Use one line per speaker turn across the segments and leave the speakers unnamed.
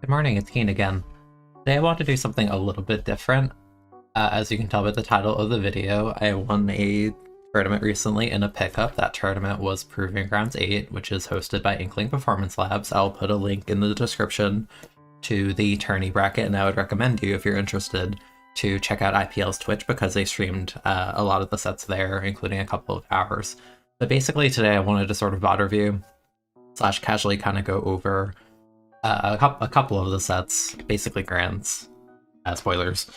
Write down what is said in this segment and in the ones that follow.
Good morning, it's Keen again. Today I want to do something a little bit different. As you can tell by the title of the video, I won a tournament recently in a pickup. That tournament was Proving Grounds 8, which is hosted by Inkling Performance Labs. I'll put a link in the description to the tourney bracket, and I would recommend you, if you're interested, to check out IPL's Twitch because they streamed a lot of the sets there, including a couple of hours. But basically today I wanted to sort of VOD review / casually kind of go over a couple of the sets, basically grands, spoilers,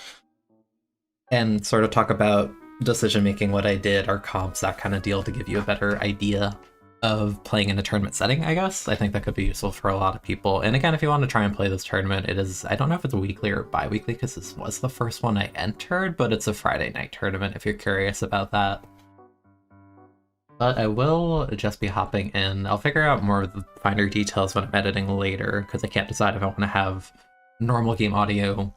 and sort of talk about decision making, what I did, our comps, that kind of deal, to give you a better idea of playing in a tournament setting, I guess. I think that could be useful for a lot of people. And again, if you want to try and play this tournament, it is, I don't know if it's weekly or bi-weekly because this was the first one I entered, but it's a Friday night tournament if you're curious about that. But I will just be hopping in. I'll figure out more of the finer details when I'm editing later, because I can't decide if I want to have normal game audio,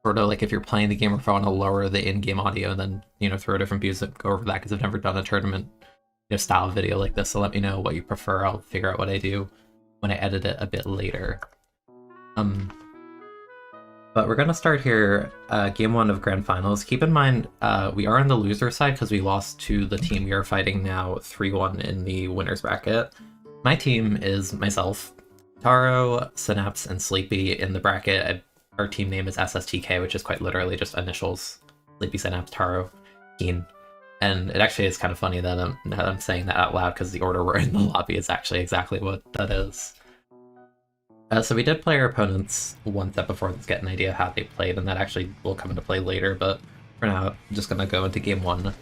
sort of like if you're playing the game, or if I want to lower the in-game audio and then, you know, throw different music over that, because I've never done a tournament, you know, style video like this, so let me know what you prefer. I'll figure out what I do when I edit it a bit later. But we're going to start here, game 1 of Grand Finals. Keep in mind, we are on the loser side because we lost to the team we are fighting now 3-1 in the winner's bracket. My team is myself, Taro, Synapse, and Sleepy. In the bracket, our team name is SSTK, which is quite literally just initials. Sleepy, Synapse, Taro, Keen. And it actually is kind of funny that I'm saying that out loud because the order we're in the lobby is actually exactly what that is. So we did play our opponents one step before to get an idea of how they played, and that actually will come into play later, but for now, I'm just going to go into game 1.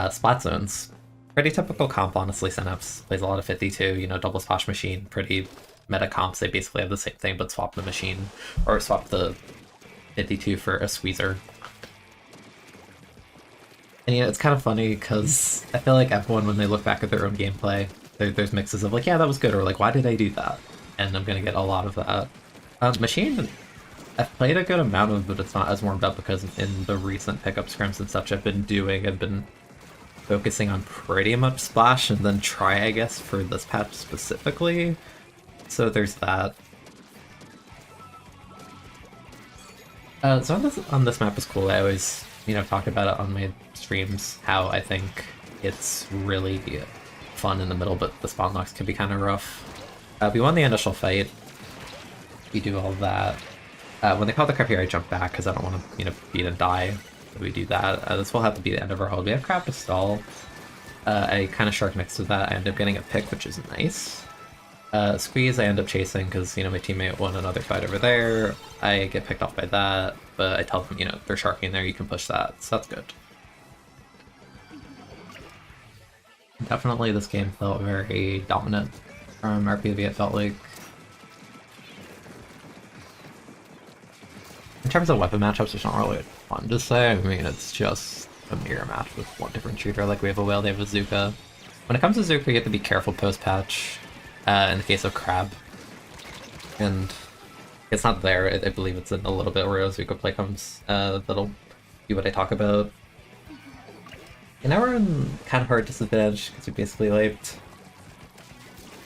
Splat zones. Pretty typical comp, honestly. Synapse plays a lot of 52, you know, double splash machine, pretty meta comps. They basically have the same thing, but swap the machine, or swap the 52 for a squeezer. And you know, it's kind of funny, because I feel like everyone, when they look back at their own gameplay, there's mixes of like, yeah, that was good, or like, why did I do that? And I'm going to get a lot of that. Machine, I've played a good amount of, but it's not as warmed up because in the recent pickup scrims and such I've been focusing on pretty much splash and then try, I guess, for this patch specifically. So there's that. So on this map is cool. I always, you know, talk about it on my streams, how I think it's really fun in the middle, but the spawn locks can be kind of rough. We won the initial fight. We do all that. When they call the crab here, I jump back because I don't want to, you know, beat and die. So we do that. This will have to be the end of our hold. We have crab to stall. I kind of shark next to that. I end up getting a pick, which is nice. Squeeze, I end up chasing because, you know, my teammate won another fight over there. I get picked off by that, but I tell them, you know, they're sharking there, you can push that, so that's good. Definitely this game felt very dominant. From RPV, it felt like. In terms of weapon matchups, it's not really fun to say. I mean, it's just a mirror match with one different shooter. Like, we have a whale, they have a Zuka. When it comes to Zuka, you have to be careful post-patch, in the case of Crab. And it's not there, I believe it's in a little bit where a Zuka play comes, that'll be what I talk about. And now we're in kind of hard disadvantage, because we basically laped.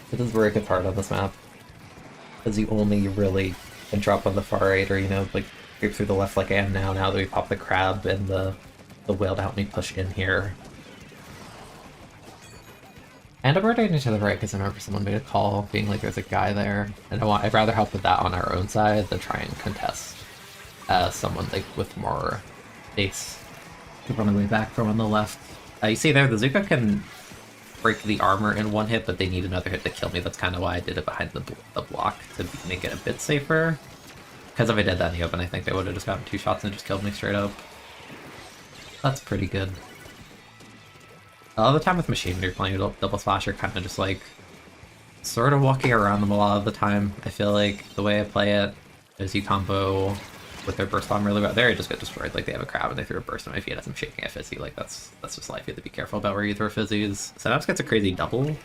It is a very good part on this map, because you only really can drop on the far right, or, you know, like, creep through the left like I am now that we pop the crab and the whale to help me push in here. And I'm rotating to the right because I remember someone made a call being like there's a guy there, and I'd rather help with that on our own side than try and contest someone like with more space to run away back from on the left. You see there, the Zuka can break the armor in one hit, but they need another hit to kill me. That's kind of why I did it behind the block, to make it a bit safer. Because if I did that in the open, I think they would have just gotten 2 shots and just killed me straight up. That's pretty good. A lot of the time with Machine, when you're playing double splash, you're kind of just like, sort of walking around them a lot of the time. I feel like the way I play it is you combo with their burst bomb really well. There I just get destroyed. Like, they have a crab and they threw a burst on my feet as I'm shaking a fizzy. Like, that's just life. You have to be careful about where you throw fizzies. Synapse gets a crazy double,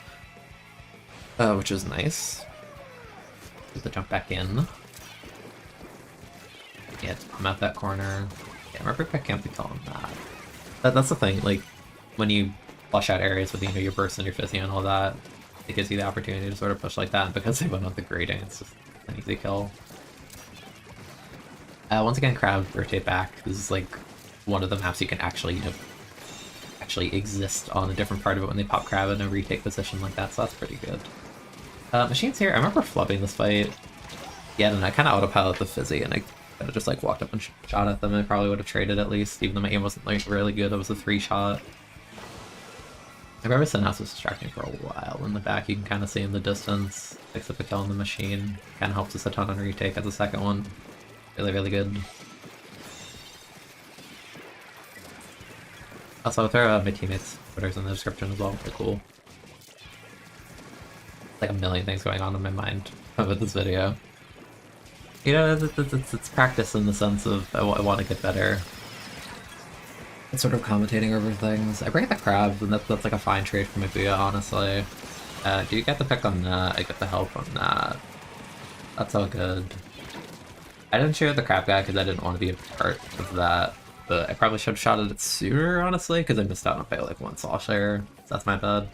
which is nice. Just to jump back in. Yeah, I'm at that corner. Yeah, remember I can't be telling that. That's the thing, like, when you flush out areas with, you know, your burst and your fizzy and all that, it gives you the opportunity to sort of push like that, and because they went on the grading, it's just An easy kill. Once again, crab, rotate back. This is like one of the maps you can actually, actually exist on a different part of it when they pop crab in a retake position like that, so that's pretty good. Machines here, I remember flubbing this fight. Yeah, and I kind of autopilot the fizzy, and I kind of just like walked up and shot at them. I probably would have traded at least, even though my aim wasn't like really good. It was a 3-shot. I remember Sinhouse was distracting for a while. In the back, you can kind of see in the distance. Picks up a kill on the machine. Kind of helps us a ton on retake as a second one. Really, really good. Also, I'll throw my teammates' Twitters in the description as well. They're cool. Like a million things going on in my mind with this video. You know, it's practice in the sense of I want to get better. It's sort of commentating over things. I break the crabs, and that's like a fine trade for Mabuya, honestly. Do you get the pick on that? I get the help on that. That's all good. I didn't share the crab guy because I didn't want to be a part of that, but I probably should have shot at it sooner, honestly, because I missed out on a fight like one saw share. So that's my bad.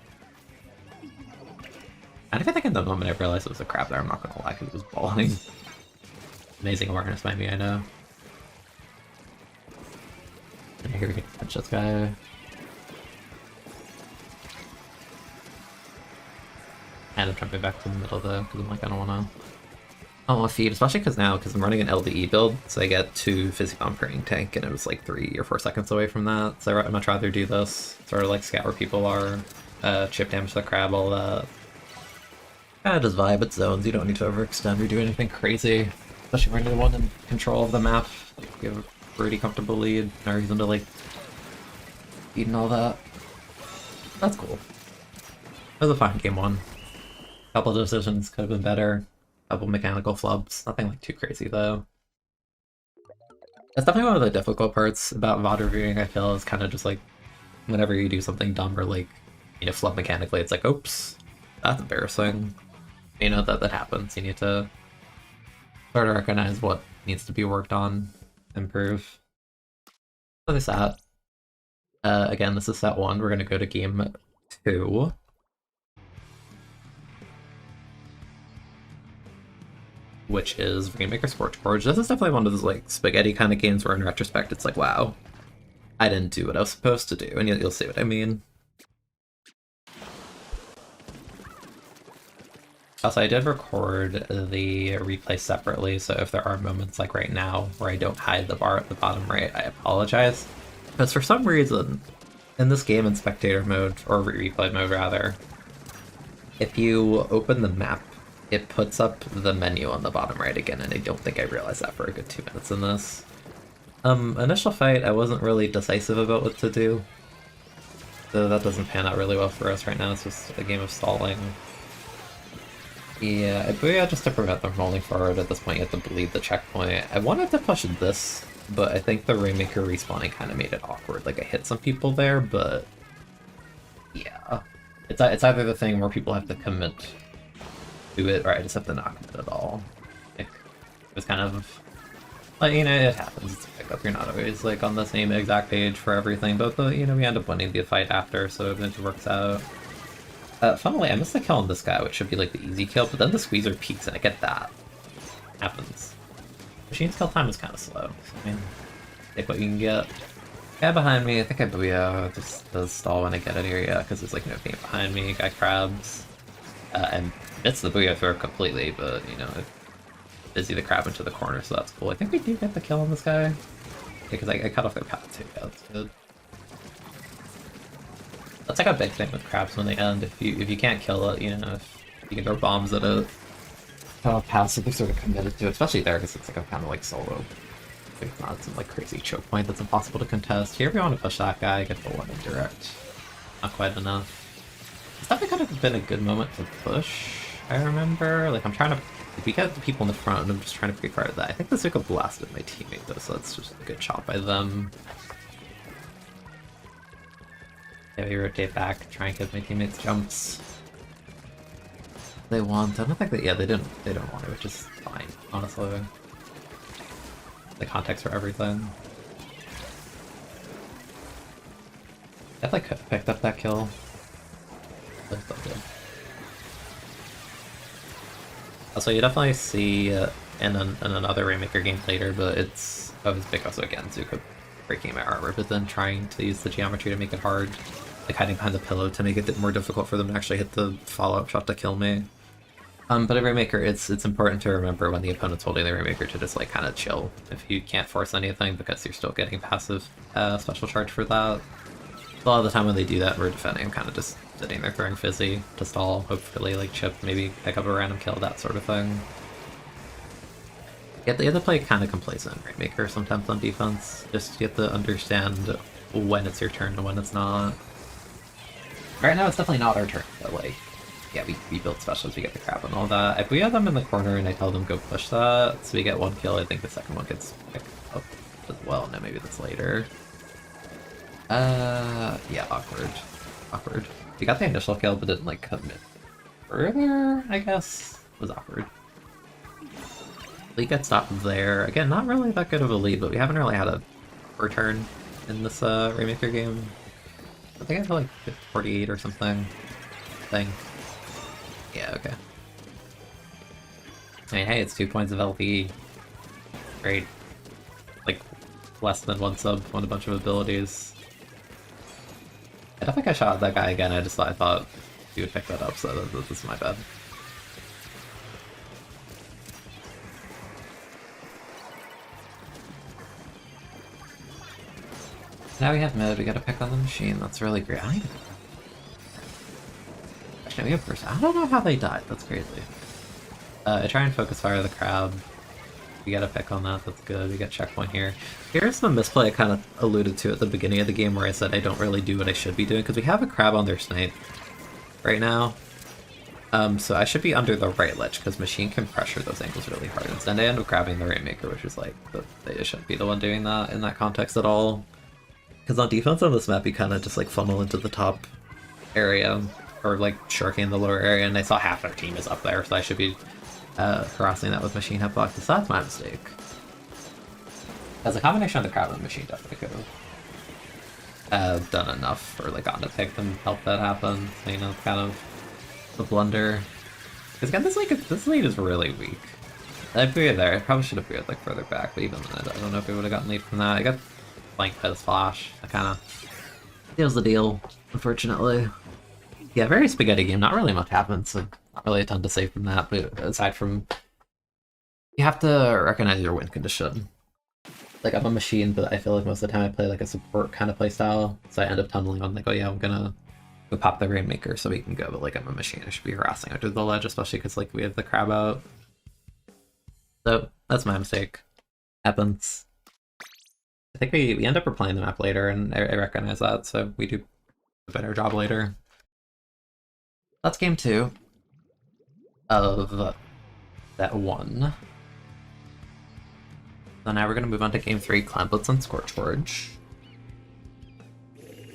And I think in the moment I realized it was a crab there, I'm not gonna lie, because it was balling. Amazing awareness by me, I know. And here we can punch this guy. And I'm jumping back to the middle though, because I'm like, I don't wanna feed, especially because I'm running an LDE build, so I get 2 Fizzy Bomb per tank, and it was like 3 or 4 seconds away from that, so I'd much rather do this. Sort of like scout where people are, chip damage to the crab, all that. Kinda just vibe at zones, you don't need to overextend or do anything crazy. Especially when you're the one in control of the map. Like, you have a pretty comfortable lead, no reason to like feed and all that. That's cool. It was a fine game one. Couple of decisions could have been better. Couple mechanical flubs. Nothing like too crazy though. That's definitely one of the difficult parts about VOD reviewing, I feel, is kind of just like whenever you do something dumb or like, flub mechanically, it's like, oops, that's embarrassing. You know, that happens. You need to sort of recognize what needs to be worked on, improve. So there's that. Again, this is set 1. We're gonna go to game 2. Which is Rainmaker Scorchforge. This is definitely one of those like spaghetti kind of games where in retrospect it's like, wow, I didn't do what I was supposed to do, and you'll see what I mean. Also, I did record the replay separately, so if there are moments like right now where I don't hide the bar at the bottom right, I apologize. Because for some reason, in this game in spectator mode, or replay mode rather, if you open the map, it puts up the menu on the bottom right again, and I don't think I realized that for a good 2 minutes in this. Initial fight, I wasn't really decisive about what to do, so that doesn't pan out really well for us right now. It's just a game of stalling. Yeah, Booyah just to prevent them rolling forward. At this point, you have to bleed the checkpoint. I wanted to push this, but I think the Rainmaker respawning kind of made it awkward. Like, I hit some people there, but yeah. It's either the thing where people have to commit to it, or I just have to not commit at all. Like, it was kind of, like, it happens. It's a pickup. You're not always, like, on the same exact page for everything, but, we end up winning the fight after, so it works out. Funnily, I missed the kill on this guy, which should be like the easy kill, but then the squeezer peaks and I get that. Happens. Machine's kill time is kind of slow, so, I mean, take what you can get. Guy behind me, I think I Booyah just does stall when I get it here, yeah, because there's like no game behind me, guy crabs. And it's the Booyah throw completely, but, it busy the crab into the corner, so that's cool. I think we do get the kill on this guy. Because I cut off their path too, yeah, that's good. That's like a big thing with crabs when they end. If you can't kill it, if you can throw bombs at it, passively sort of committed to it, especially there because it's like a kind of like solo. If not, some like crazy choke point that's impossible to contest. Here we want to push that guy, get the one indirect. Not quite enough. It's definitely kind of been a good moment to push, I remember. Like I'm trying to, if we get the people in the front, I'm just trying to pre-fire that. I think the Zuko blasted my teammate though, so that's just a good shot by them. Yeah, we rotate back, try and give my teammates jumps. They want. I don't think that. Yeah, they don't want it, which is fine, honestly. The context for everything. I like picked up that kill. That's still good. Also, you definitely see in another Rainmaker game later, but it's always because, again, Zuko breaking my armor, but then trying to use the geometry to make it hard, like hiding behind the pillow to make it more difficult for them to actually hit the follow-up shot to kill me. But a Rainmaker, it's important to remember when the opponent's holding the Rainmaker to just like kind of chill if you can't force anything because you're still getting passive special charge for that. A lot of the time when they do that, we're defending, I'm kind of just sitting there throwing Fizzy to stall, hopefully like chip, maybe pick up a random kill, that sort of thing. You have to play kind of complacent Rainmaker sometimes on defense, just you have to understand when it's your turn and when it's not. Right now it's definitely not our turn, but like, yeah, we build specials, we get the crab and all that. If we have them in the corner and I tell them go push that, so we get one kill, I think the second one gets picked up as well. No, maybe that's later. Yeah, awkward. Awkward. We got the initial kill, but didn't like commit further, I guess. It was awkward. Lead got stopped there. Again, not really that good of a lead, but we haven't really had a return in this Rainmaker game. I think I feel like 48 or something. I think. Yeah, okay. I mean, hey, it's 2 points of LP. Great. Like, less than 1 sub, won a bunch of abilities. I don't think I shot that guy again, I thought he would pick that up, so this is my bad. Now we have mid, we gotta pick on the machine, that's really great. I don't even... Actually, we have first. I don't know how they died, that's crazy. I try and focus fire the crab. We gotta pick on that, that's good, we got checkpoint here. Here's the misplay I kind of alluded to at the beginning of the game where I said I don't really do what I should be doing, because we have a crab on their snipe right now. So I should be under the right ledge, because machine can pressure those angles really hard. Instead I end up grabbing the Rainmaker, which is like, they shouldn't be the one doing that in that context at all. Because on defense on this map, you kind of just like funnel into the top area, or like shirking the lower area, and I saw half their team is up there, so I should be harassing that with machine hitbox, so that's my mistake. As a combination of the crowd and the machine definitely could have done enough, or like gotten to pick and help that happen, so you know, kind of the blunder. Because again, this lead is really weak. If we were there, I probably should have booted like further back, but even then, I don't know if we would have gotten lead from that. I got flanked by this flash. That kind of seals the deal, unfortunately. Yeah, very spaghetti game. Not really much happens, so not really a ton to say from that, but aside from... You have to recognize your win condition. Like, I'm a machine, but I feel like most of the time I play like a support kind of playstyle, so I end up tunneling on like, oh yeah, I'm gonna go pop the Rainmaker so we can go, but like I'm a machine, I should be harassing under the ledge, especially because like we have the crab out. So, that's my mistake. Happens. I think we end up replaying the map later, and I recognize that, so we do a better job later. That's game 2 of that one. So now we're going to move on to game 3, Clan Blitz and Scorchforge.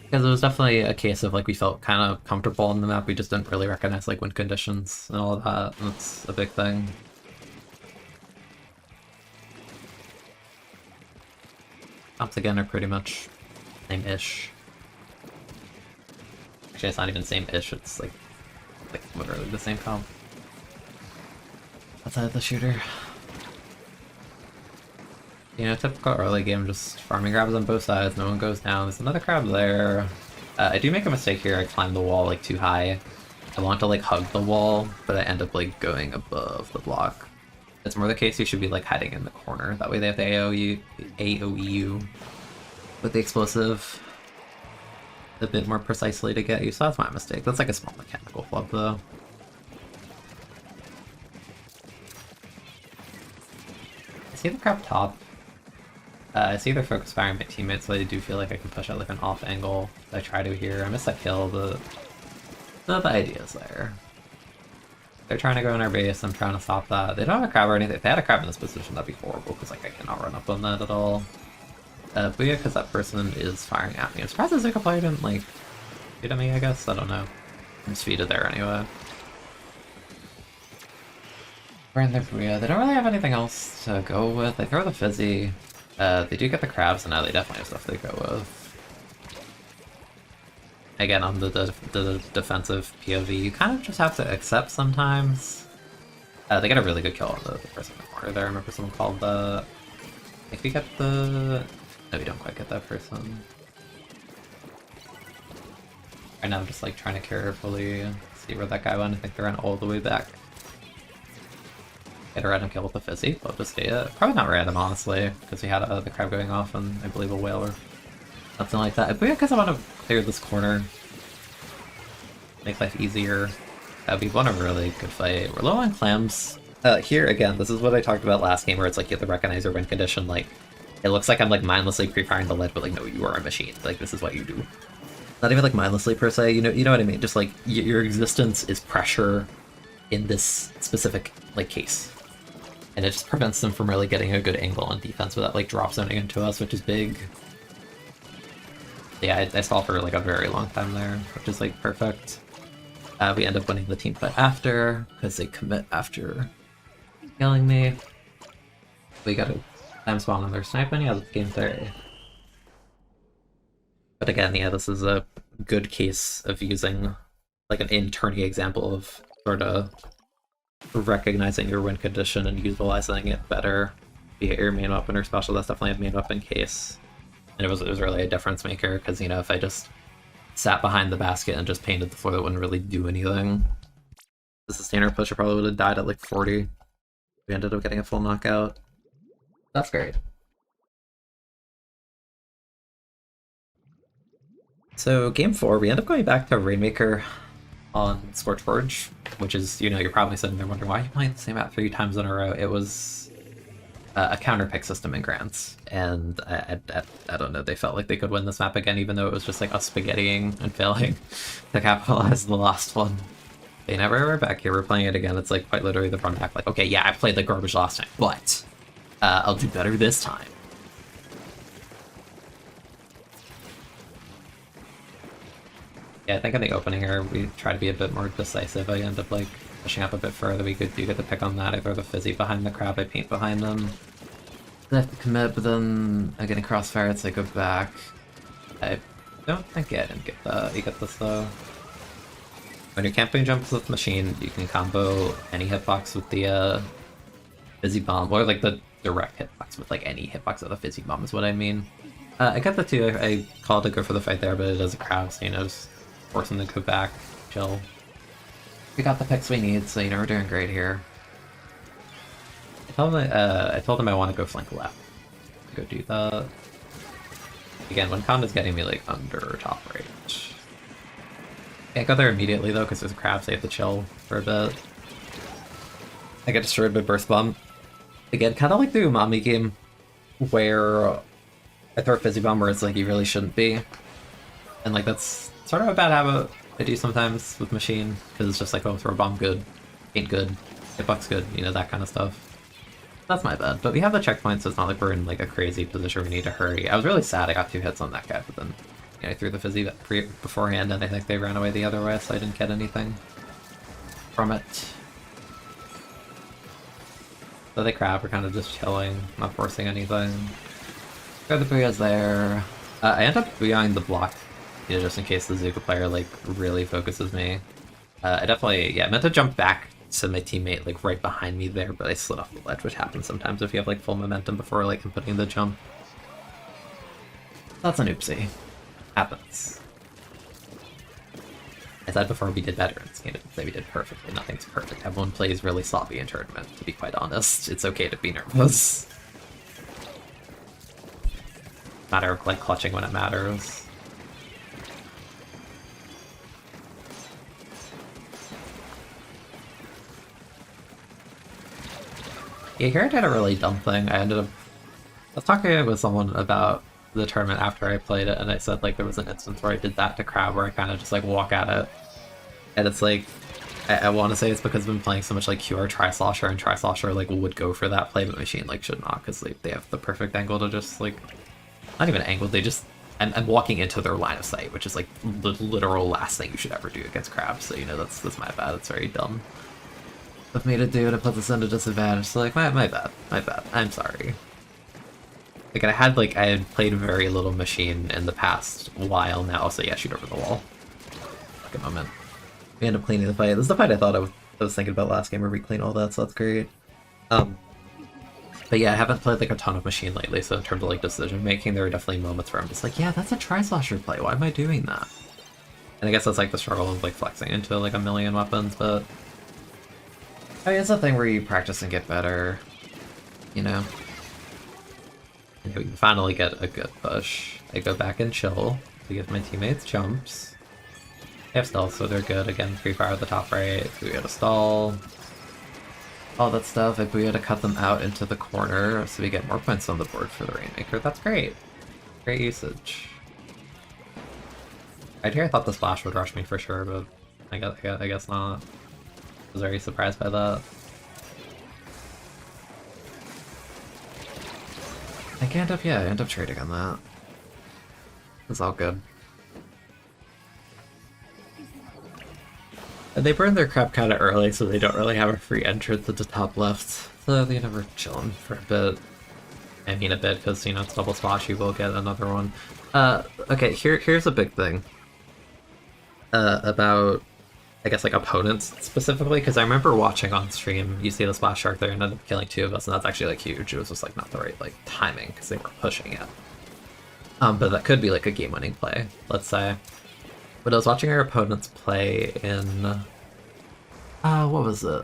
Because it was definitely a case of like we felt kind of comfortable on the map, we just didn't really recognize like win conditions and all of that, and that's a big thing. Comps again are pretty much same-ish. Actually, it's not even same-ish, it's like literally the same comp. Outside of the shooter. You know, typical early game, just farming grabs on both sides, no one goes down. There's another crab there. I do make a mistake here, I climb the wall like too high. I want to like hug the wall, but I end up like going above the block. It's more the case you should be like hiding in the corner, that way they have to AoE you with the explosive a bit more precisely to get you, so that's my mistake. That's like a small mechanical flub though. I see the crab top. I see they're focus firing my teammates, so I do feel like I can push out like an off angle. I try to here. I missed that kill, but the idea is there. They're trying to go in our base, I'm trying to stop that. They don't have a crab or anything. If they had a crab in this position, that'd be horrible, because like I cannot run up on that at all. But yeah, because that person is firing at me. I'm surprised the Zuko player didn't like shoot at me, I guess. I don't know. I'm speeded there anyway. We're in their Booyah. They don't really have anything else to go with. They throw the Fizzy. They do get the crabs, and now they definitely have stuff to go with. Again, on the defensive POV, you kind of just have to accept sometimes. They get a really good kill on the person in the corner there. I remember someone called the... I think we get the... No, we don't quite get that person. Right now I'm just like trying to carefully see where that guy went. I think they ran all the way back. Get a random kill with the fizzy. Love to see it. Probably not random, honestly, because we had the crab going off and I believe a whale or something like that. If we guess I want to clear this corner, make life easier, we won a really good fight. We're low on clams. Here, again, this is what I talked about last game, where it's like you have to recognize your win condition. Like, it looks like I'm like mindlessly pre-firing the lead, but like, no, you are a machine. Like, this is what you do. Not even like mindlessly per se, you know what I mean? Just like, your existence is pressure in this specific, like, case. And it just prevents them from really getting a good angle on defense without like drop zoning into us, which is big. Yeah, I stalled for like a very long time there, which is like perfect. We end up winning the team fight after, because they commit after killing me. We got a time spawn on their sniping, yeah, that's game 30. But again, yeah, this is a good case of using like an in-tourney example of sort of recognizing your win condition and utilizing it better. Be it your main weapon or special, that's definitely a main weapon case. And it was really a difference maker, because, you know, if I just sat behind the basket and just painted the floor, that wouldn't really do anything. The sustainer pusher probably would have died at like 40. We ended up getting a full knockout. That's great. So game 4, we end up going back to Rainmaker on Scorchforge, which is, you know, you're probably sitting there wondering why are you playing the same map 3 times in a row. It was a counter pick system in Grants, and I don't know, they felt like they could win this map again, even though it was just like us spaghettying and failing to capitalize the last one. They never were back here, we're playing it again. It's like quite literally the front back, like, okay, yeah, I played like garbage last time, but I'll do better this time. Yeah, I think in the opening here, we try to be a bit more decisive. I end up, like, pushing up a bit further. We do get the pick on that. I throw the fizzy behind the crab, I paint behind them. I have to commit, but then I get a crossfire, it's like, go back. I don't think I didn't get that. You get this, though. When you're camping jumps with machine, you can combo any hitbox with the fizzy bomb, or, like, the direct hitbox with, like, any hitbox of the fizzy bomb is what I mean. I got that, too. I called to go for the fight there, but it is a crab, so, you know, just force him to go back, chill. We got the picks we need, so you know we're doing great here. I told him I want to go flank left. Go do that. Again, when Conda's getting me like under top range. Can't go there immediately though, because there's a crab, so you have to chill for a bit. I get destroyed by burst bomb. Again, kind of like the Umami game, where I throw a fizzy bomb where it's like you really shouldn't be, and like that's sort of a bad habit I do sometimes with machine, because it's just like, oh, throw a bomb good, ain't good, hitbox good, you know, that kind of stuff. That's my bad, but we have the checkpoint, so it's not like we're in like a crazy position we need to hurry. I was really sad I got 2 hits on that guy, but then, you know, I threw the fizzy beforehand, and I think they ran away the other way, so I didn't get anything from it. So they crab, we're kind of just chilling, not forcing anything. Got the Bria's there. I end up behind the block, you know, just in case the Zuka player like really focuses me. I definitely, yeah, I meant to jump back to my teammate like right behind me there, but I slid off the ledge, which happens sometimes if you have like full momentum before like inputting the jump. That's an oopsie. Happens. I said before we did better in this game, I didn't say we did perfectly. Nothing's perfect. Everyone plays really sloppy in tournament, to be quite honest. It's okay to be nervous. Matter of like clutching when it matters. Yeah, here I did a really dumb thing. I was talking with someone about the tournament after I played it, and I said like there was an instance where I did that to crab, where I kind of just like walk at it, and it's like I want to say it's because I've been playing so much like QR Tri-Slosher, and Tri-Slosher like would go for that play, but machine like should not, because they have the perfect angle to just like, not even angle, they just, I'm walking into their line of sight, which is like the literal last thing you should ever do against crabs. So you know that's my bad. It's very dumb of me to do to put this into disadvantage. So like my bad, I'm sorry. Like I had played very little machine in the past while now, so yeah, shoot over the wall. Good moment. We end up cleaning the fight. This is the fight I thought I was thinking about last game where we clean all that, so that's great. But yeah, I haven't played like a ton of Machine lately, so in terms of like decision making, there are definitely moments where I'm just like, yeah, that's a tri-slasher play, why am I doing that? And I guess that's like the struggle of like flexing into like a million weapons, but I mean, it's a thing where you practice and get better, you know? And we finally get a good push. I go back and chill to give my teammates jumps. They have stealth, so they're good. Again, free fire at the top right. If we had a stall, all that stuff. If we had to cut them out into the corner, so we get more points on the board for the Rainmaker. That's great. Great usage. Right here, I thought the splash would rush me for sure, but I guess not. I was very surprised by that. I end up trading on that. It's all good. And they burn their crap kind of early, so they don't really have a free entrance at the top left. So they never chilling for a bit. I mean a bit, because, you know, it's double splash, you will get another one. Okay, here's a big thing. About, I guess, like, opponents specifically, because I remember watching on stream, you see the splash shark there and ended up killing 2 of us, and that's actually, like, huge. It was just, like, not the right, like, timing, because they were pushing it. But that could be, like, a game-winning play, let's say. But I was watching our opponents play in... what was it?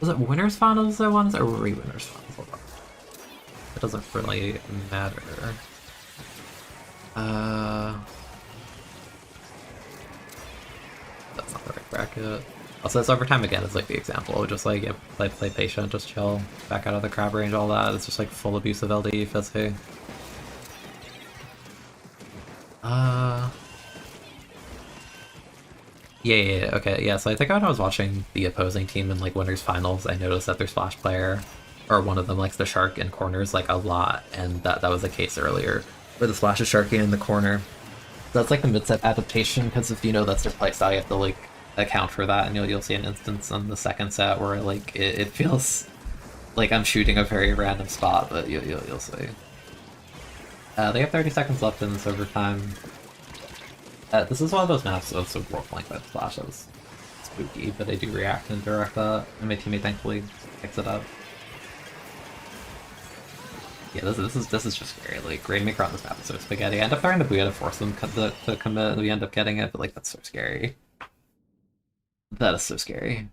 Was it Winners Finals I won? Or Re-Winners Finals? Hold on. It doesn't really matter. That's not the right bracket. Also, this overtime again is like the example. Just like, yeah, play patient, just chill, back out of the crab range, all that. It's just like full abuse of LDE, Fizzy. Yeah, okay, yeah, so I think when I was watching the opposing team in, like, Winners Finals, I noticed that their splash player, or one of them, likes the shark in corners, like, a lot, and that was the case earlier, where the splash is sharky in the corner. So that's, like, the mid-set adaptation, because if you know that's their playstyle, you have to, like, account for that, and you'll see an instance on the second set where, like, it feels like I'm shooting a very random spot, but you'll see. They have 30 seconds left in this overtime. This is one of those maps that's so role-playing by the splash that was spooky, but I do react and direct that, and my teammate thankfully picks it up. Yeah, this is just scary. Like, Rainmaker on this map is so spaghetti. I end up throwing the Booyah to force them to commit, and we end up getting it, but like, that's so scary. That is so scary.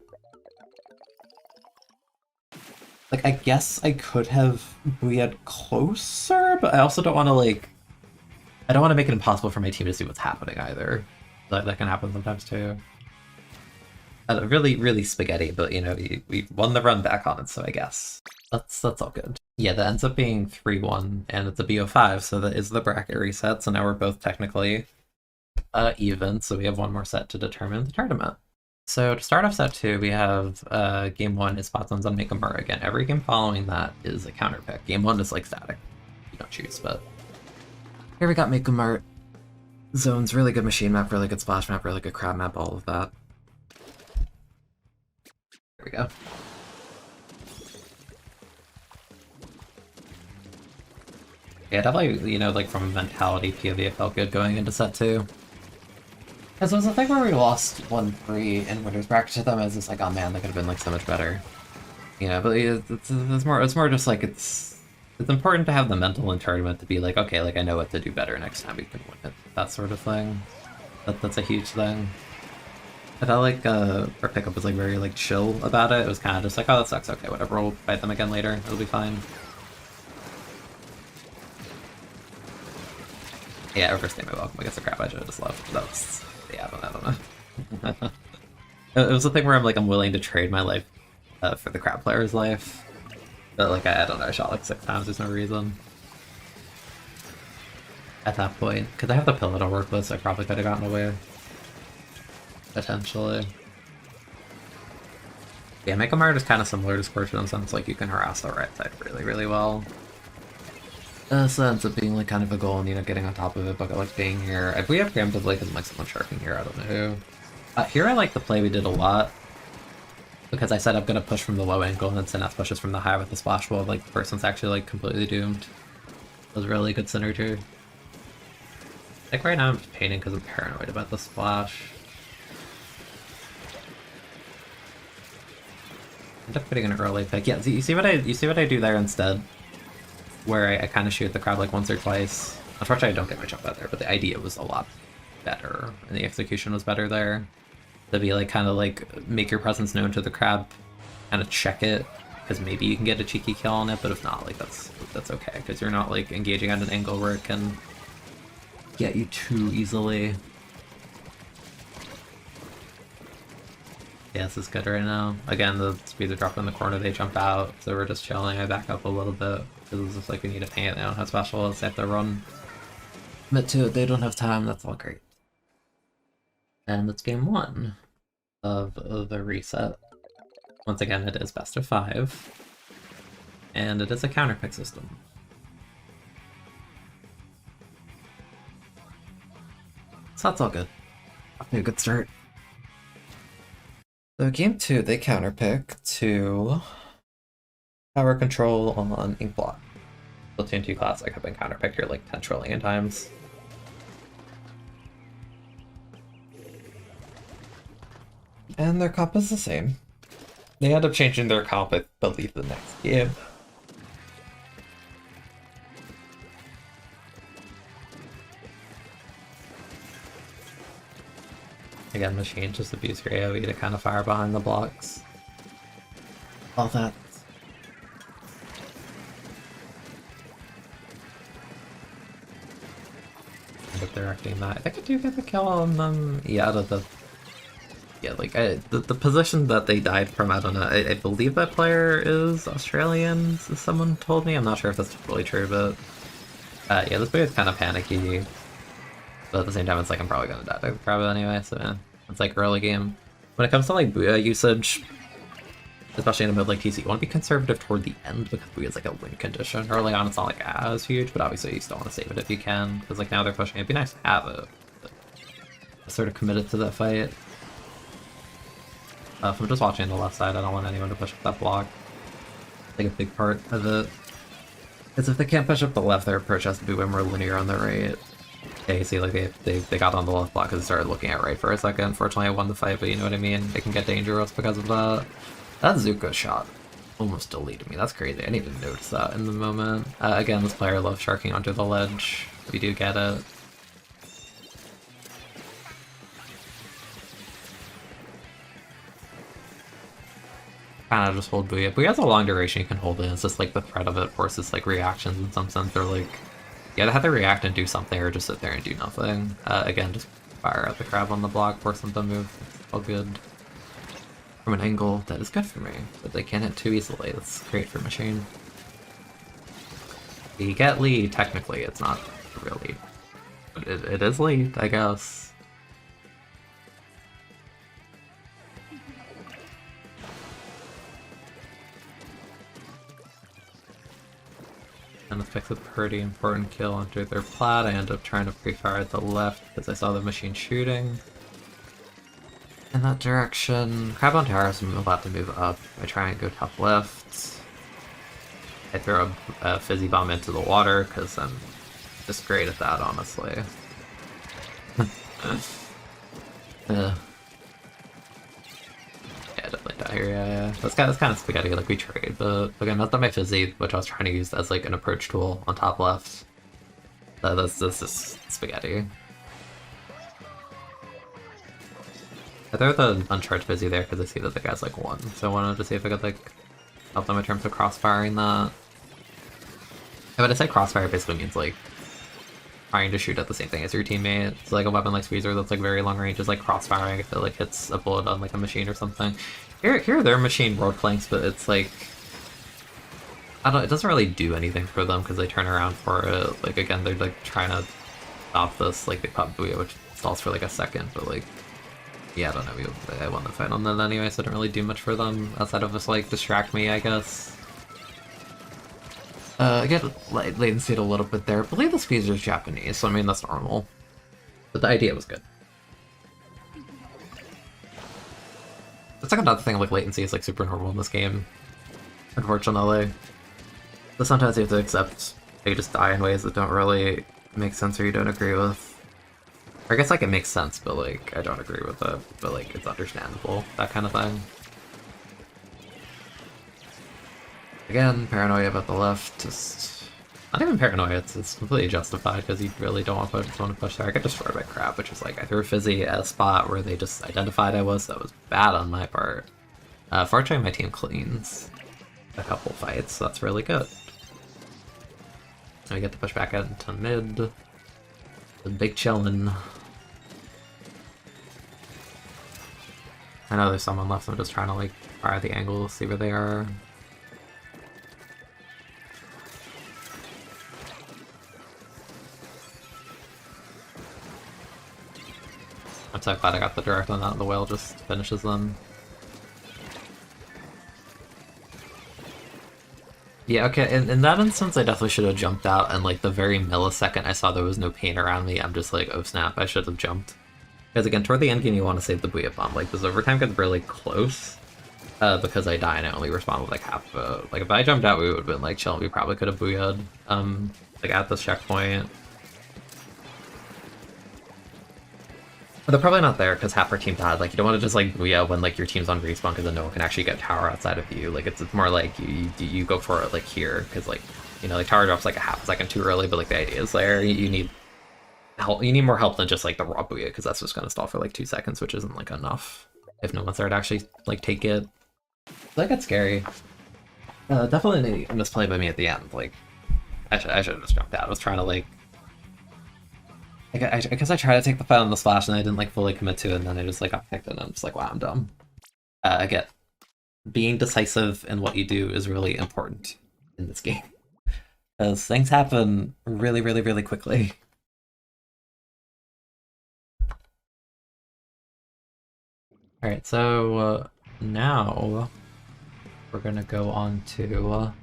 Like, I guess I could have Booyah'd closer, but I also don't want to, like... I don't want to make it impossible for my team to see what's happening either. That can happen sometimes too. Really, really spaghetti, but you know, we won the run back on it, so I guess that's all good. Yeah, that ends up being 3-1, and it's a BO5, so that is the bracket reset. So now we're both technically even, so we have one more set to determine the tournament. So to start off set 2, we have game 1 is spot zones on Make a Mur again. Every game following that is a counter pick. Game 1 is like static. You don't choose, but here we got Make a Mur zones, really good machine map, really good splash map, really good crab map, all of that. There we go. Yeah, definitely, you know, like from a mentality POV, it felt good going into set 2. Because it was a thing where we lost 1-3 in Winners bracket to them, it's just like, oh man, they could have been like so much better. You know, but it's more just like it's important to have the mental in tournament to be like, okay, like I know what to do better next time we can win it. That sort of thing. That's a huge thing. I felt like our pickup was like very like chill about it. It was kind of just like, oh, that sucks. Okay, whatever. We'll fight them again later. It'll be fine. Yeah, reverse name welcome against the crap I should have just left. That was, yeah, I don't know. It was a thing where I'm willing to trade my life for the crab player's life. But like, I don't know, I shot like 6 times, there's no reason. At that point, because I have the pillow to work with, so I probably could have gotten away. Potentially. Yeah, Make a Mur is kind of similar to Scorch in the sense like you can harass the right side really, really well. So ends up being like kind of a goal and, you know, getting on top of it, but like being here. If we have preemptively because like someone sharking here, I don't know who. Here I like the play we did a lot. Because I said I'm gonna push from the low angle and then Syneth pushes from the high with the splash wall, like the person's actually like completely doomed. It was really good synergy. Like right now I'm just painting because I'm paranoid about the splash. End up putting an early pick. Yeah, you see what I do there instead? Where I kind of shoot the crab like once or twice. Unfortunately, I don't get my jump out there, but the idea was a lot better, and the execution was better there. To be like kind of like make your presence known to the crab, kind of check it, because maybe you can get a cheeky kill on it, but if not, like that's okay, because you're not like engaging at an angle where it can get you too easily. Yeah, this is good right now. Again, the speeds are dropping in the corner, they jump out, so we're just chilling. I back up a little bit, because it's just like we need to paint, they don't have specials, they have to run. But two, they don't have time, that's all great. And it's game 1 of the reset. Once again, it is best of 5. And it is a counterpick system. So that's all good. Off to a good start. So game 2, they counterpick to power control on ink block. Splatoon 2 Classic have been counterpicked here like 10 trillion times. And their comp is the same. They end up changing their comp, I believe, the next game. Again, machine just abuse your AoE to kind of fire behind the blocks. All that. End up directing that. I think I do get the kill on them. Yeah, out of the... Yeah, like, the position that they died from, I don't know, I believe that player is Australian, someone told me. I'm not sure if that's totally true, but... yeah, this player is kind of panicky. But at the same time, it's like I'm probably gonna die to the crab anyway, so yeah. It's like early game. When it comes to like Booyah usage, especially in a mode like TC, you want to be conservative toward the end because Booyah is like a win condition. Early on, it's not like as huge, but obviously you still want to save it if you can, because like now they're pushing it. It'd be nice to have it, but I'm sort of committed to that fight. If I'm just watching the left side, I don't want anyone to push up that block. I think a big part of it is if they can't push up the left, their approach has to be way more linear on the right. Yeah, you see, like, they got on the left block because they started looking at right for a second. Unfortunately, I won the fight, but you know what I mean? It can get dangerous because of that. That Zuko shot almost deleted me. That's crazy. I didn't even notice that in the moment. Again, this player loves sharking onto the ledge. We do get it. Kind of just hold Booyah. Booyah has a long duration you can hold it. It's just like the threat of it forces like reactions in some sense. They're like, you either have to react and do something or just sit there and do nothing. Again, just fire at the crab on the block, force them to move. It's all good. From an angle, that is good for me. But they can't hit too easily. That's great for Machine. You get lead, technically. It's not a real lead. But it is lead, I guess. And this picks a pretty important kill under their plat. I end up trying to pre-fire at the left because I saw the machine shooting in that direction. Crab on terrace, I'm about to move up. I try and go top left. I throw a fizzy bomb into the water because I'm just great at that, honestly. Yeah, definitely die here, yeah. That's kind of spaghetti, like we trade, but again, that's not my fizzy, which I was trying to use as like an approach tool on top left. This is spaghetti. I throw the uncharged fizzy there because I see that the guy's like 1, so I wanted to see if I could like help them in terms of crossfiring that. And when I say crossfire, it basically means like trying to shoot at the same thing as your teammate. It's like a weapon like Squeezer that's like very long range is like crossfiring if it like hits a bullet on like a machine or something. Here they're machine world planks, but it's like, I don't know, it doesn't really do anything for them because they turn around for it. Like again, they're like trying to stop this, like they pop Booyah, which stalls for like a second, but like, yeah, I don't know, I won the fight on that anyway, so it didn't really do much for them outside of just like distract me, I guess. I get latency a little bit there. I believe the Squeezer is Japanese, so I mean that's normal. But the idea was good. It's like another thing, like latency is like super normal in this game, unfortunately. But sometimes you have to accept that you just die in ways that don't really make sense or you don't agree with. Or I guess like it makes sense, but like I don't agree with it. But like it's understandable, that kind of thing. Again, paranoia about the left, just... Not even paranoia, it's completely justified, because you really don't want to push there. I get destroyed by crap, which is like, I threw Fizzy at a spot where they just identified I was, so that was bad on my part. Fortunately, my team cleans a couple fights, so that's really good. So we get to push back out into mid. The big chillin'. I know there's someone left, so I'm just trying to like fire the angle, see where they are. I'm so glad I got the direct on that, and the whale just finishes them. Yeah, okay, in that instance I definitely should have jumped out, and like the very millisecond I saw there was no pain around me, I'm just like, oh snap, I should have jumped. Because again, toward the end game you want to save the Booyah Bomb, like this overtime gets really close, because I die and I only respond with like half of a... Like if I jumped out we would have been like chilling, we probably could have booyah'd, like at this checkpoint. But they're probably not there because half our team died. Like you don't want to just like booyah when like your team's on respawn because then no one can actually get tower outside of you. Like it's more like you go for it like here because like, you know, like tower drops like a half a second too early, but like the idea is there you need help. You need more help than just like the raw booyah because that's just gonna stall for like 2 seconds, which isn't like enough if no one's there to actually like take it. That gets scary. Definitely a misplay by me at the end. Like I should have just jumped out. I was trying to like... I guess I tried to take the fight on the splash and I didn't like fully commit to it, and then I just like got picked and I'm just like, wow, I'm dumb. Again, being decisive in what you do is really important in this game. Because things happen really, really, really quickly. Alright, so now we're gonna go on to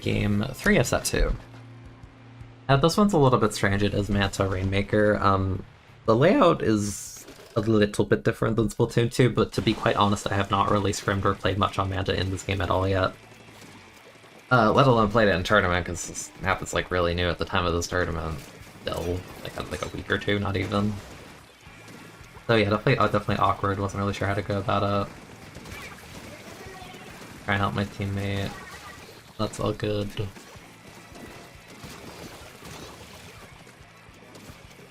game 3 of set 2. This one's a little bit strange. It is Manta Rainmaker. The layout is a little bit different than Splatoon 2, but to be quite honest, I have not really scrimmed or played much on Manta in this game at all yet. Let alone played it in tournament, because this map is like really new at the time of this tournament. Still, like a week or two, not even. So yeah, definitely awkward. Wasn't really sure how to go about it. Try and help my teammate. That's all good.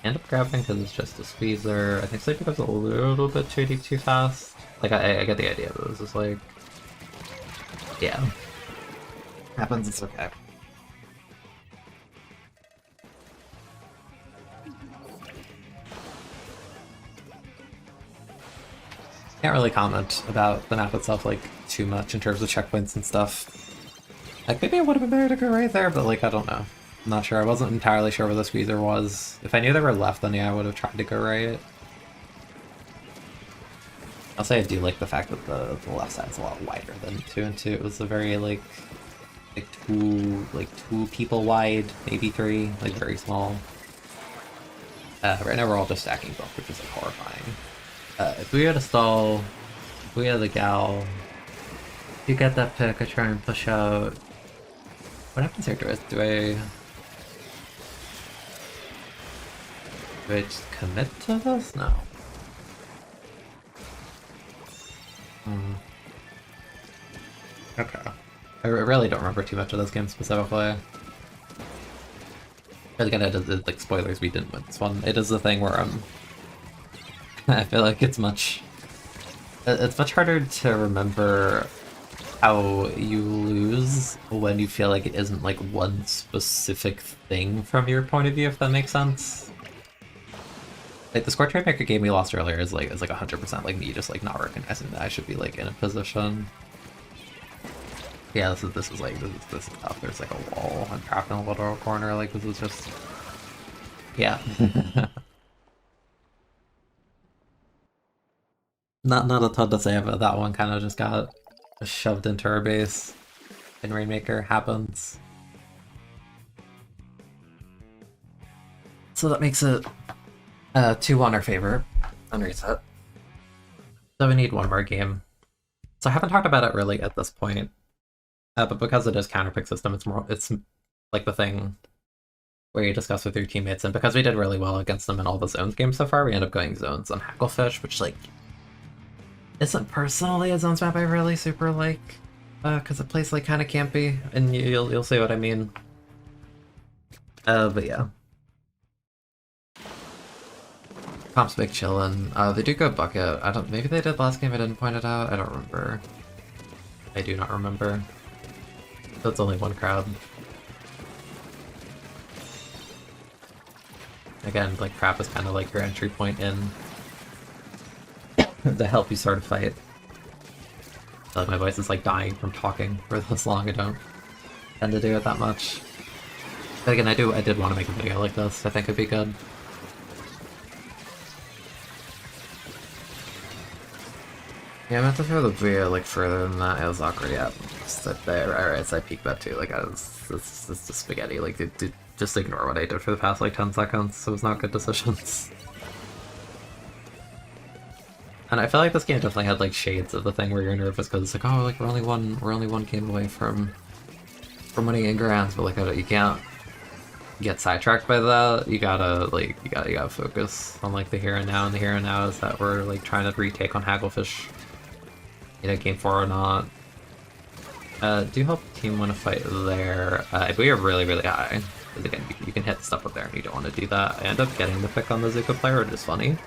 End up grabbing because it's just a squeezer. I think Sleepy goes a little bit too deep too fast. Like I get the idea, but it was just like, yeah, happens. It's okay. Can't really comment about the map itself like too much in terms of checkpoints and stuff. Like maybe it would have been better to go right there, but like I don't know. I'm not sure. I wasn't entirely sure where the squeezer was. If I knew they were left, then yeah, I would have tried to go right. I'll say I do like the fact that the left side's a lot wider than 2 and 2. It was a very like two people wide, maybe 3, like very small. Right now we're all just stacking both, which is like horrifying. Booyah to stall, Booyah the gal. You get that pick, I try and push out. What happens here? Do I just commit to this? No. Okay. I really don't remember too much of this game specifically. Again, I did like spoilers, we didn't win this one. It is the thing where I feel like it's much harder to remember how you lose when you feel like it isn't like one specific thing from your point of view, if that makes sense. Like the score Trainmaker game we lost earlier is like 100% like me just like not recognizing that I should be like in a position. Yeah, this is tough. There's like a wall. I'm trapped in a little corner. Like this is just, yeah. Not a ton to say about that one. Kind of just got shoved into our base. And Rainmaker happens. So that makes it 2 on our favor on reset. So we need one more game. So I haven't talked about it really at this point. But because it is counterpick system, it's like the thing where you discuss with your teammates, and because we did really well against them in all the zones games so far, we end up going zones on Hacklefish, which like isn't personally a zones map I really super like. Because it plays like kind of campy, and you'll see what I mean. But yeah. Comp's big chillin'. They do go bucket. Maybe they did last game, I didn't point it out. I don't remember. I do not remember. That's only one crowd. Again, like crap is kind of like your entry point in to help you start a fight. So, like, my voice is like dying from talking for this long. I don't tend to do it that much. But again, I did want to make a video like this. I think it'd be good. Yeah, I meant to throw the video like further than that. It was awkward. Yeah, alright, so I peeked that too. Like, it's just spaghetti. Like, just ignore what I did for the past like 10 seconds. It was not good decisions. And I feel like this game definitely had like shades of the thing where you're nervous because it's like, oh, like we're only one game away from winning in grands, but like you can't get sidetracked by that. You gotta focus on like the here and now, and the here and now is that we're like trying to retake on Hagglefish. You know, game 4 or not. Do help team win a fight there. We are really, really high. Because again, you can hit stuff up there and you don't want to do that. I end up getting the pick on the Zuka player, which is funny.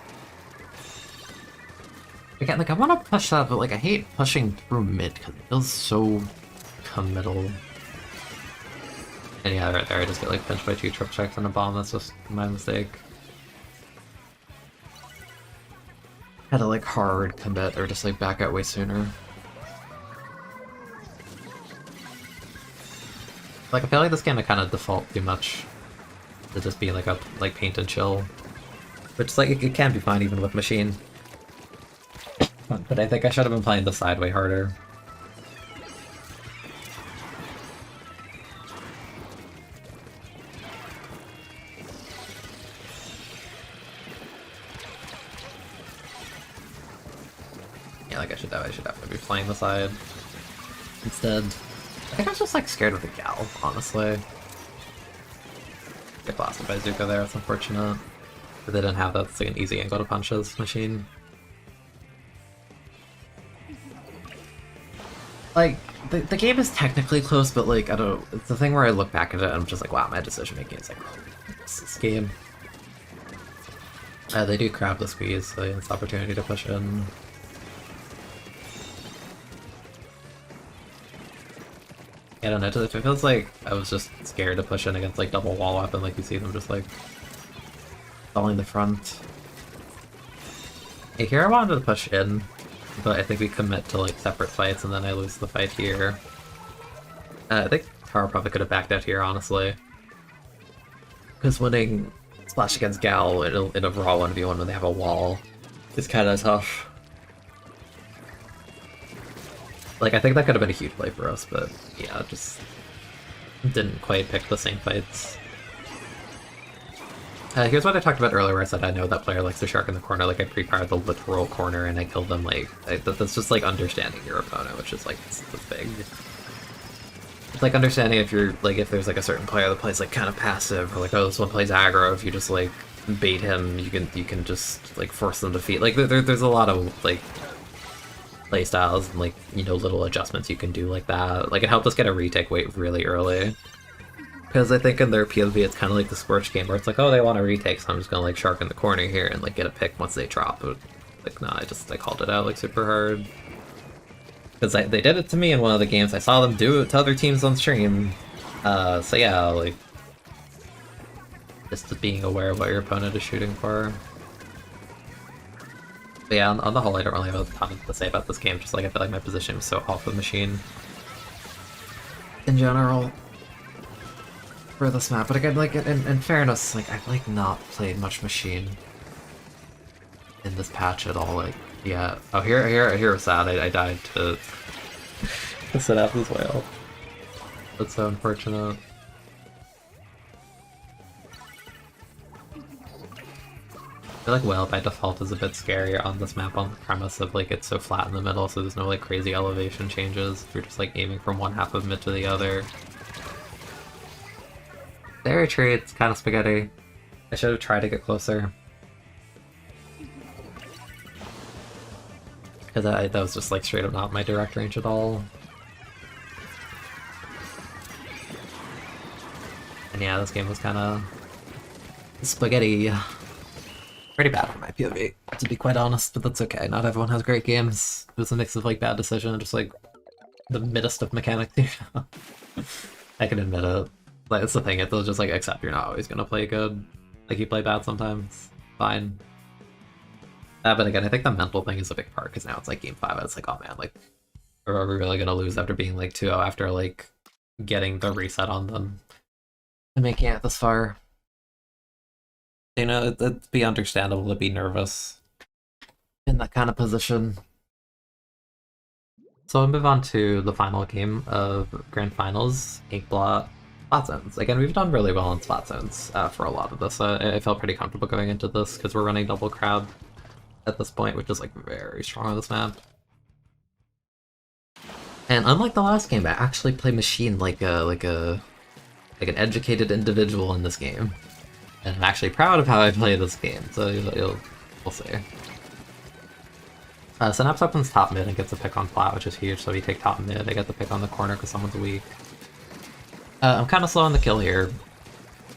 Again, like I want to push that, but like I hate pushing through mid because it feels so committal. And yeah, right there I just get like pinched by 2 trip checks and a bomb. That's just my mistake. Had to like hard commit or just like back out way sooner. Like I feel like this game I kind of default too much to just be like a paint and chill, which like it can be fine even with machine. But I think I should have been playing the side way harder. Yeah, like I should definitely be playing the side instead. I think I was just like scared of the gal, honestly. Get blasted by Zuko there, it's unfortunate. But they didn't have that, it's like an easy angle to punch this machine. Like, the game is technically close, but like, I don't know, it's the thing where I look back at it and I'm just like, wow, my decision making is like, this game. They do crab the squeeze, so it's an opportunity to push in. I don't know, it feels like I was just scared to push in against like double wall weapon, like you see them just like falling the front. Hey, here I wanted to push in, but I think we commit to like separate fights and then I lose the fight here. I think Taro probably could have backed out here, honestly. Because winning Splash against Gal in a raw 1v1 when they have a wall is kind of tough. Like, I think that could have been a huge play for us, but yeah, just didn't quite pick the same fights. Here's what I talked about earlier where I said I know that player likes to shark in the corner, like I pre-fired the literal corner and I killed them, like, that's just like understanding your opponent, which is like, it's big. It's like understanding if you're, like, if there's like a certain player that plays like kind of passive, or like, oh, this one plays aggro, if you just like bait him, you can just like force them to defeat. Like, there's a lot of like playstyles and like, you know, little adjustments you can do like that. Like, it helped us get a retake weight really early. Because I think in their POV it's kind of like the Scorch game where it's like, oh, they want a retake, so I'm just gonna like shark in the corner here and like get a pick once they drop. But like, nah, I called it out like super hard. Because they did it to me in one of the games. I saw them do it to other teams on stream. So yeah, like, just being aware of what your opponent is shooting for. But yeah, on the whole, I don't really have a ton to say about this game. Just like, I feel like my position was so off the machine in general for this map. But again, like, in fairness, like, I've like not played much machine in this patch at all. Like, yeah. Oh, here was sad. I died to set up as well. That's so unfortunate. I feel like Whale by default is a bit scarier on this map on the premise of like it's so flat in the middle, so there's no like crazy elevation changes. You're just like aiming from one half of mid to the other. Their retreat, it's kind of spaghetti. I should have tried to get closer. Because that was just like straight up not my direct range at all. And yeah, this game was kind of spaghetti. Pretty bad for my POV, to be quite honest, but that's okay. Not everyone has great games. It was a mix of like bad decision and just like the middest of mechanics. I can admit it. Like, it's the thing, it's just like accept you're not always gonna play good. Like you play bad sometimes. Fine. But again, I think the mental thing is a big part, because now it's like game 5, and it's like, oh man, like, are we really gonna lose after being like 2-0 after like getting the reset on them and making it this far? You know, it'd be understandable to be nervous in that kind of position. So we'll move on to the final game of Grand Finals, Inkblot Splat Zones. Again, we've done really well in Splat Zones for a lot of this. I felt pretty comfortable going into this because we're running double crab at this point, which is like very strong on this map. And unlike the last game, I actually play Machine like an educated individual in this game. And I'm actually proud of how I play this game, so we'll see. Synapse opens top mid and gets a pick on flat, which is huge, so we take top mid, I get the pick on the corner because someone's weak. I'm kind of slow on the kill here.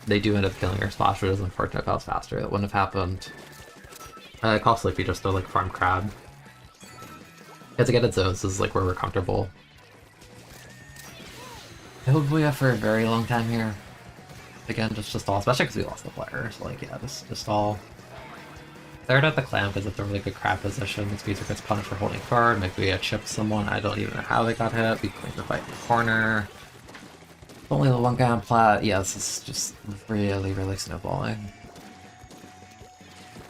They do end up killing our splash, which is unfortunate. If I was faster, that wouldn't have happened. I call Sleepy just to like farm crab. Because again, it's zones, this is like where we're comfortable. I hope we have for a very long time here. Again, just all, especially because we lost the player, so like, yeah, just all. Third at the clamp is at the really good crab position. This user gets punished for holding forward. Maybe we had chipped someone, I don't even know how they got hit. We clean the fight in the corner. Only the one guy on plat. Yeah, this is just really snowballing.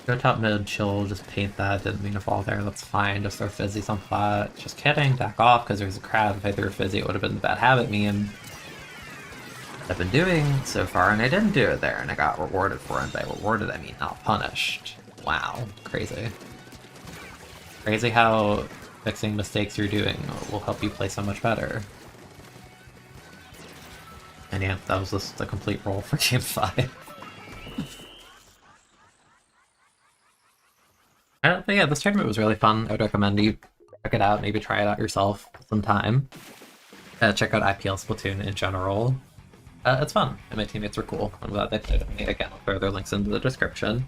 Go top mid, chill, just paint that, didn't mean to fall there, that's fine. Just throw fizzies on plat. Just kidding, back off, because there's a crab. If I threw a fizzy, it would have been the bad habit meme I've been doing so far, and I didn't do it there, and I got rewarded for it. And by rewarded, I mean not punished. Wow, crazy. Crazy how fixing mistakes you're doing will help you play so much better. And yeah, that was just a complete roll for game 5. But yeah, this tournament was really fun. I would recommend you check it out, maybe try it out yourself sometime. Check out IPL Splatoon in general. It's fun, and my teammates were cool. I'm glad they played with me. Again, I'll throw their links into the description.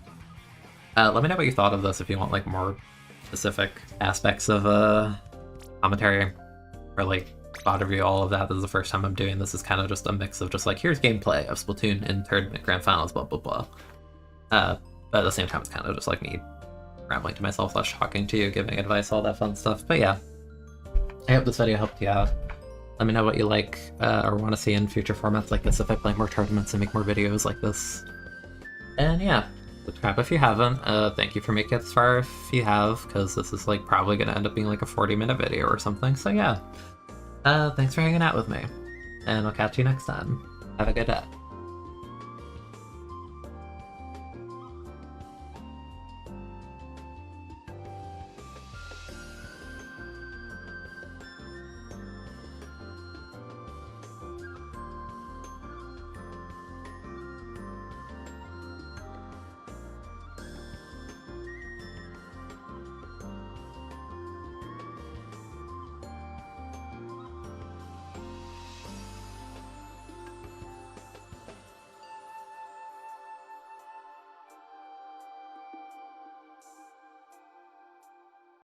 Let me know what you thought of this if you want like more specific aspects of commentary, or like spot review, all of that. This is the first time I'm doing this. Is kind of just a mix of just like, here's gameplay of Splatoon in tournament grand finals, blah blah blah. But at the same time, it's kind of just like me rambling to myself, less talking to you, giving advice, all that fun stuff. But yeah, I hope this video helped you out. Let me know what you like or want to see in future formats like this if I play more tournaments and make more videos like this. And yeah, subscribe if you haven't. Thank you for making it this far if you have, because this is like probably going to end up being like a 40-minute video or something. So yeah, thanks for hanging out with me, and I'll catch you next time. Have a good day.